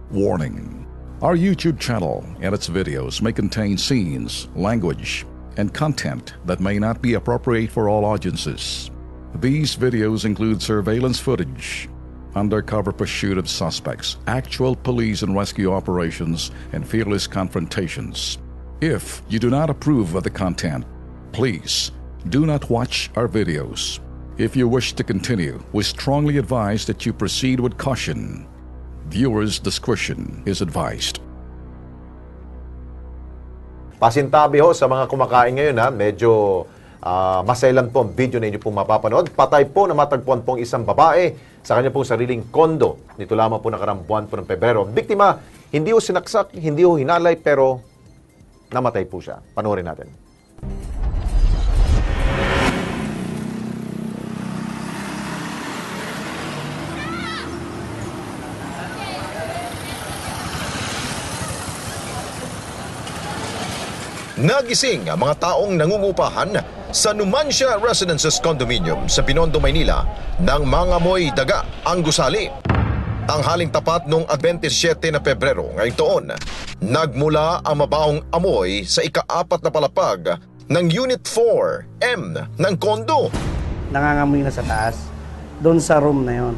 Warning: our YouTube channel and its videos may contain scenes, language, and content that may not be appropriate for all audiences. These videos include surveillance footage, undercover pursuit of suspects, actual police and rescue operations, and fearless confrontations. If you do not approve of the content, please do not watch our videos. If you wish to continue, we strongly advise that you proceed with caution. Viewers' discretion is advised. Pasintabi ho sa mga kumakain ngayon ha, medyo masailan po ang video na inyo pong mapapanood. Patay po na matagpuan pong isang babae sa kanya pong sariling kondo. Nito lamang po nakarang buwan po ng Pebrero. Biktima, hindi ho sinaksak, hindi ho hinalay, pero namatay po siya. Panoorin natin. Nagising ang mga taong nangungupahan sa Numancia Residences Condominium sa Binondo, Maynila nang mangamoy daga ang gusali. Tanghaling tapat noong 27 na Pebrero ngayong taon, nagmula ang mabahong amoy sa ika-4 na palapag ng Unit 4M ng kondo. Nangangamoy na sa taas, doon sa room na yon.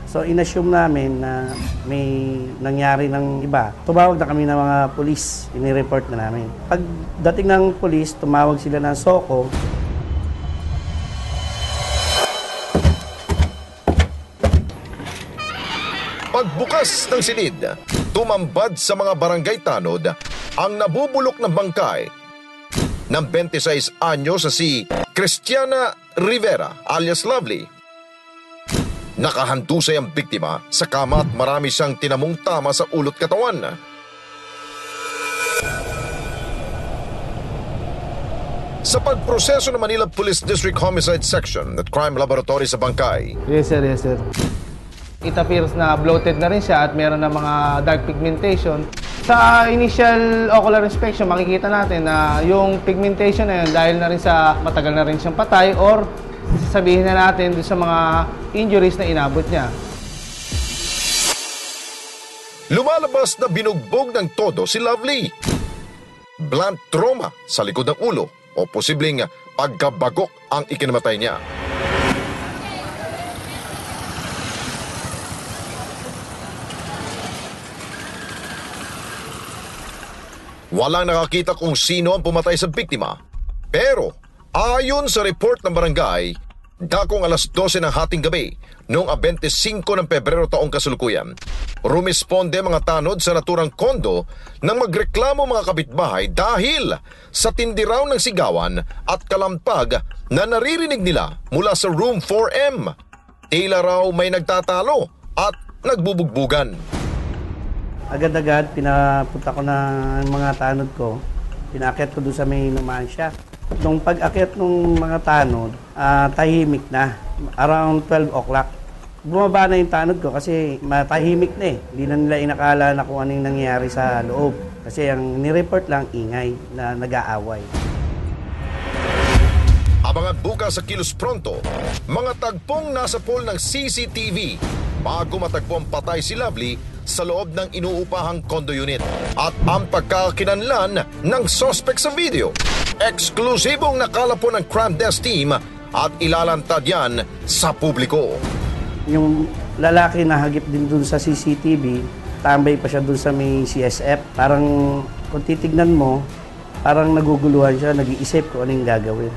So inassume namin na may nangyari ng iba. Tumawag na kami ng mga pulis, inireport na namin. Pagdating ng pulis, tumawag sila ng SOCO. Pagbukas ng silid, tumambad sa mga barangay tanod ang nabubulok ng bangkay ng 26 anyo sa si Christiana Rivera alias Lovely. Nakahantusay ang biktima sa kama at marami siyang tinamong tama sa ulo't katawan. Sa pagproseso ng Manila Police District Homicide Section at Crime Laboratory sa bangkay. Yes sir, yes sir. It appears na bloated na rin siya at meron na mga dark pigmentation. Sa initial ocular inspection, makikita natin na yung pigmentation na yun dahil na rin sa matagal na rin siyang patay or sabihin na natin sa mga injuries na inabot niya. Lumalabas na binugbog ng todo si Lovely. Blunt trauma sa likod ng ulo o posibleng pagkabagok ang ikinamatay niya. Walang nakakita kung sino ang pumatay sa biktima. Pero ayon sa report ng barangay, dakong alas 12 ng hating gabi noong 25 ng Pebrero taong kasalukuyan, rumisponde mga tanod sa naturang kondo nang magreklamo mga kapitbahay dahil sa tindi raw ng sigawan at kalampag na naririnig nila mula sa room 4M. Tila raw may nagtatalo at nagbubugbugan. Agad-agad, pinapunta ko ng mga tanod ko. Pinaakyat ko doon sa may Numancia. Nung pag-akyat ng mga tanod, tahimik na. Around 12 o'clock. Bumaba na yung tanod ko kasi matahimik na eh. Hindi na nila inakala na kung anong nangyayari sa loob. Kasi ang nireport lang ingay na nag-aaway. Abangan bukas sa Kilos Pronto, mga tagpong nasa pool ng CCTV bago matagpo ang patay si Lovely sa loob ng inuupahang condo unit at ang pagkakinanlan ng suspect sa video. Eksklusibong nakalapo ng crime desk team at ilalantad yan sa publiko. Yung lalaki na hagip din dun sa CCTV, tambay pa siya dun sa may CSF. Parang kung titignan mo, parang naguguluhan siya, nag-iisip kung anong gagawin.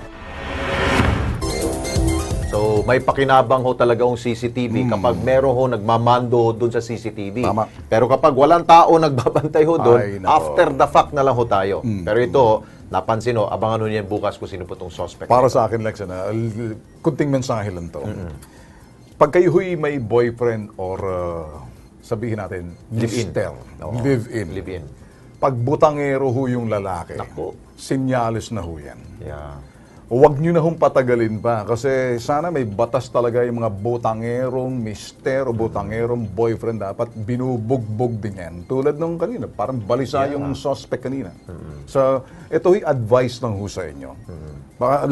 So, may pakinabang ho talaga yung CCTV kapag meron ho nagmamando doon sa CCTV. Tama. Pero kapag walang tao nagbabantay ho doon, after the fact na lang ho tayo. Pero ito, napansin ho, abangan ho niyan bukas kung sino po itong suspect. Para sa akin, Lex, kunting mensahe lang to. Pag kayo huy may boyfriend or sabihin natin, mister, live-in. Pag butangero ho yung lalaki, sinyalis na ho yan. Yeah. Huwag nyo na hong patagalin pa kasi sana may batas talaga yung mga butangerong mister o butangerong boyfriend dapat binubugbog din yan. Tulad nung kanina, parang balisa yung suspect kanina. So, ito'y advice ng ho sa inyo.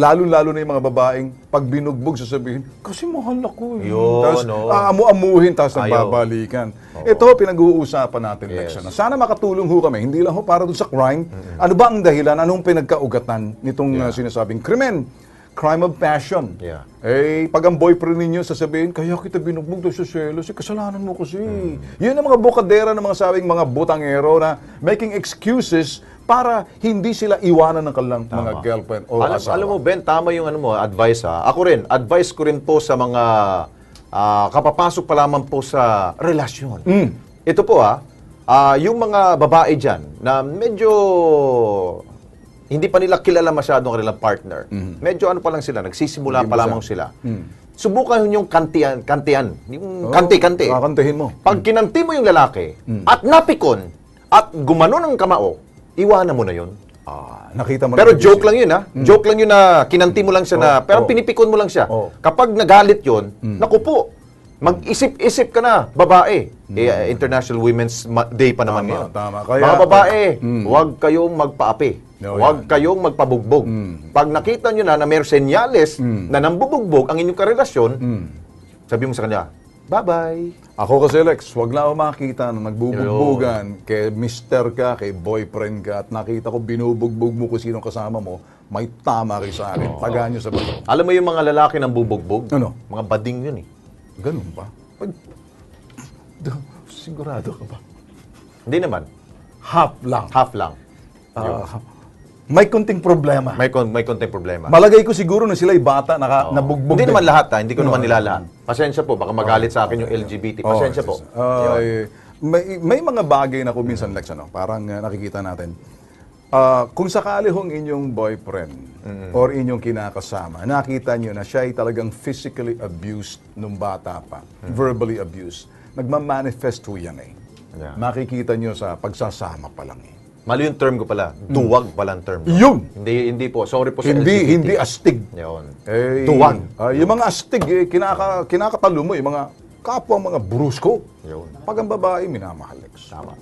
Lalo-lalo na yung mga babaeng pag binugbog sasabihin, kasi mahal ako. Yun, Tapos amu-amuhin, tapos nagbabalikan. Ito ho, pinag-uusapan natin, Lex. Yes. Ano? Sana makatulong ho kami. Hindi lang ho para doon sa crime. Ano ba ang dahilan? Anong pinagkaugatan nitong sinasabing krimen? Crime of passion. Yeah. Eh, pag ang boyfriend ninyo sasabihin, kaya kita binugbog doon sa selos, kasalanan mo kasi. Yun ang mga bukadera ng mga sabing mga butangero na making excuses para hindi sila iwanan ng kanilang mga girlfriend o asawa. Alam mo, Ben, tama yung advice ha. Ako rin, advice ko rin po sa mga kapapasok pa lamang po sa relasyon. Ito po yung mga babae dyan na medyo hindi pa nila kilala masyado ang kanilang partner. Medyo ano pa lang sila, nagsisimula pa lamang sila. Subukan yung kantian. Yung kanti-kanti. Kakantahin mo. Pag kinanti mo yung lalaki at napikon at gumano ng kamao, iwanan mo na yun. Nakita mo Pero na joke lang yun Joke lang yun na kinanti mo lang siya na, pero pinipikon mo lang siya. Kapag nagalit yun, naku po, mag-isip-isip ka na, babae. International Women's Day pa naman ngayon. Tama. Mga babae, huwag kayong magpaapi. Huwag kayong magpabugbog. Pag nakita nyo na may senyales na nambubugbog ang inyong karelasyon, sabi mo sa kanya, bye-bye. Ako kasi, Lex, wag na ako makita na nagbubugbugan kay mister ka, kay boyfriend ka, at nakita ko binubugbog mo kung sinong kasama mo, may tama kayo sa akin. Tagaan nyo sa bato. Alam mo yung mga lalaki ng bubugbog? Ano? Mga bading yun Ganun ba? Sigurado ka ba? Hindi naman. Half lang. Half lang. May konting problema. May konting problema. Malagay ko siguro na sila'y bata, nabugbog. Hindi din. naman lahat hindi ko naman nilalahat. Pasensya po, baka magalit sa akin yung LGBT. Pasensya po. May mga bagay na kung minsan, Lex, parang nakikita natin. Kung sakali hong inyong boyfriend or inyong kinakasama, nakita nyo na siya ay talagang physically abused nung bata pa, verbally abused, nagmamanifest ho yan Yeah. Makikita nyo sa pagsasama pa lang Mali yung term ko pala. Duwag pala ang term. Yun! Hindi po. Sorry po sa LGBT. Hindi astig. Yun. Duwag. Yung mga astig, kinakatalo mo, yung mga kapwa mga brusko. Yun. Pag ang babae, minamahal, Lex. Tama.